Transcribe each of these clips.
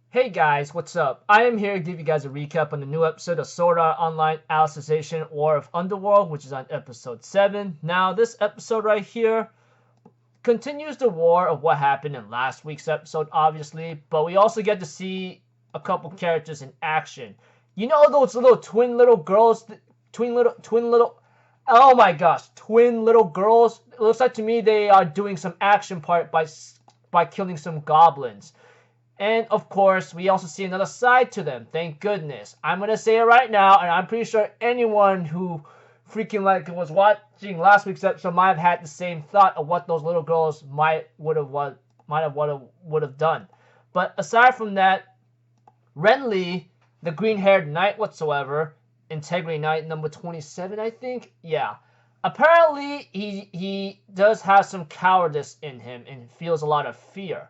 Hey guys, what's up? I am here to give you guys a recap on the new episode of Sword Art Online Alicization War of Underworld, which is on episode 7. Now, this episode right here continues the war of what happened in last week's episode, obviously, but we also get to see a couple characters in action. You know those little twin little girls, oh my gosh, twin little girls? It looks like to me they are doing some action part by killing some goblins. And of course, we also see another side to them. Thank goodness. I'm gonna say it right now, and I'm pretty sure anyone who freaking was watching last week's episode might have had the same thought of what those little girls would have done. But aside from that, Renly, the green-haired knight whatsoever, Integrity Knight number 27, I think. Yeah. Apparently, he does have some cowardice in him and feels a lot of fear.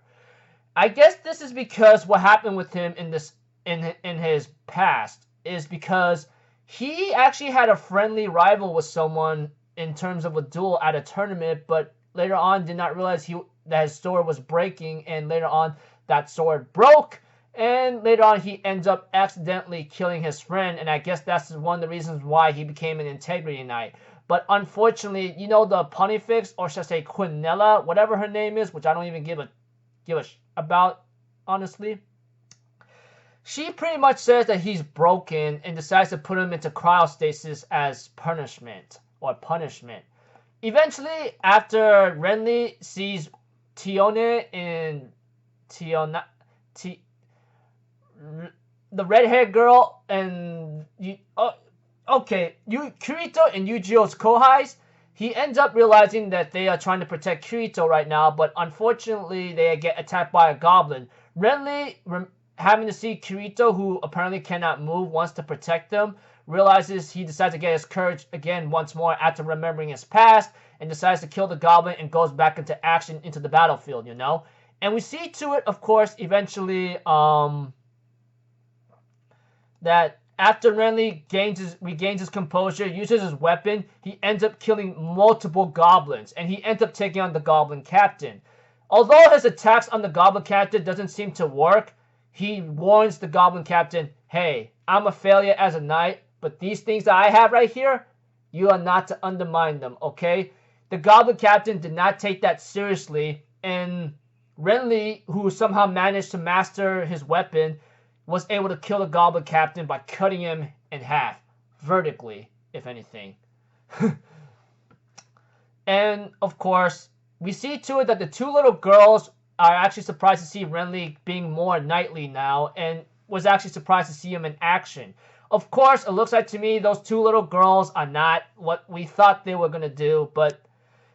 I guess this is because what happened with him in his past is because he actually had a friendly rival with someone in terms of a duel at a tournament, but later on did not realize that his sword was breaking, and later on that sword broke, and later on he ends up accidentally killing his friend, and I guess that's one of the reasons why he became an Integrity Knight. But unfortunately, you know, the Pontifex, or should I say Quinella, whatever her name is, which I don't even give a about, honestly, she pretty much says that he's broken and decides to put him into cryostasis as punishment. Eventually, after Renly sees Tione and the red-haired girl and Kirito and Yujio's Kohais, he ends up realizing that they are trying to protect Kirito right now, but unfortunately they get attacked by a goblin. Renly, having to see Kirito, who apparently cannot move, wants to protect them, realizes he decides to get his courage again once more after remembering his past, and decides to kill the goblin and goes back into action into the battlefield, you know? And we see to it, of course, eventually, that after Renly regains his composure, uses his weapon, he ends up killing multiple goblins, and he ends up taking on the goblin captain. Although his attacks on the goblin captain doesn't seem to work, he warns the goblin captain, hey, I'm a failure as a knight, but these things that I have right here, you are not to undermine them, okay? The goblin captain did not take that seriously, and Renly, who somehow managed to master his weapon, was able to kill the goblin captain by cutting him in half, vertically, if anything. And, of course, we see to it that the two little girls are actually surprised to see Renly being more knightly now, and was actually surprised to see him in action. Of course, it looks like to me those two little girls are not what we thought they were going to do, but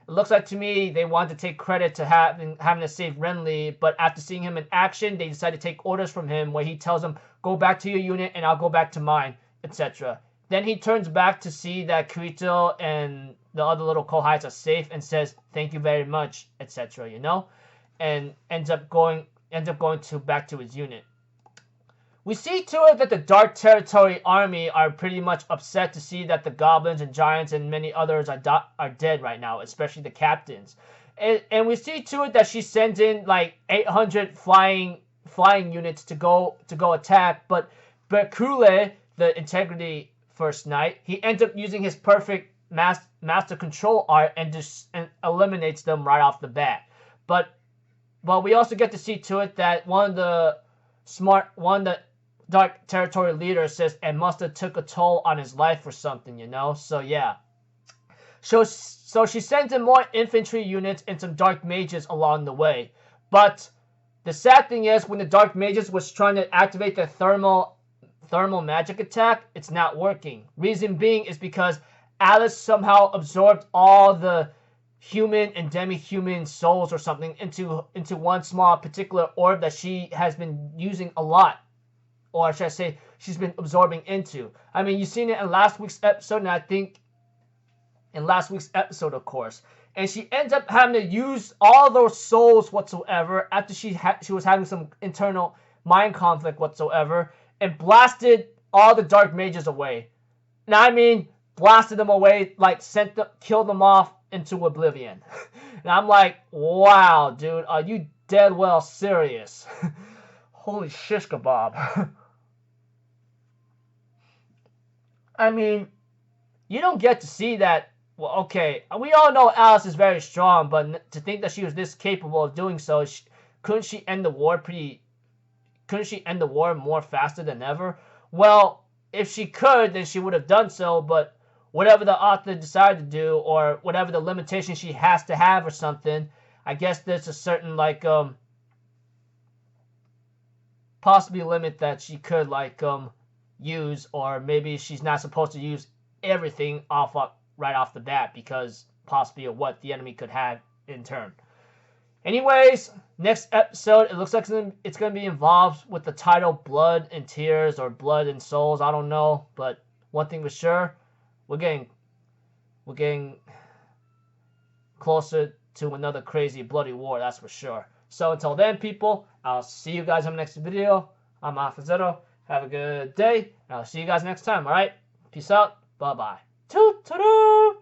it looks like to me they wanted to take credit to having to save Renly, but after seeing him in action, they decided to take orders from him where he tells them, go back to your unit and I'll go back to mine, etc. Then he turns back to see that Kirito and the other little Kohais are safe and says, thank you very much, etc., you know? And ends up going back to his unit. We see to it that the Dark Territory army are pretty much upset to see that the goblins and giants and many others are dead right now, especially the captains. And we see to it that she sends in like 800 flying units to go attack, but Berkule, the Integrity First Knight, he ends up using his perfect master control art and eliminates them right off the bat. But we also get to see to it that one of the Dark Territory leader says it must have took a toll on his life or something, you know? So, yeah. So she sends in more infantry units and some dark mages along the way. But the sad thing is, when the dark mages was trying to activate the thermal magic attack, it's not working. Reason being is because Alice somehow absorbed all the human and demi-human souls or something into one small particular orb that she has been using a lot. Or should I say, she's been absorbing into. I mean, you've seen it in last week's episode, and I think in last week's episode, of course. And she ends up having to use all those souls whatsoever after she was having some internal mind conflict whatsoever, and blasted all the dark mages away. And I mean, blasted them away, like killed them off into oblivion. And I'm like, wow, dude, are you dead well serious? Holy shish kebab. I mean, you don't get to see that. Well, okay, we all know Alice is very strong, but to think that she was this capable of doing so, couldn't she end the war more faster than ever? Well, if she could, then she would have done so, but whatever the author decided to do, or whatever the limitation she has to have or something, I guess there's a certain, like, possibly limit that she could, like, use, or maybe she's not supposed to use everything right off the bat, because possibly of what the enemy could have in turn. Anyways, next episode, it looks like it's going to be involved with the title Blood and Tears, or Blood and Souls, I don't know, but one thing for sure, we're getting closer to another crazy bloody war, that's for sure. So until then, people, I'll see you guys in the next video. I'm Alfazero. Have a good day, and I'll see you guys next time, alright? Peace out. Bye-bye. Toot-toot-toot!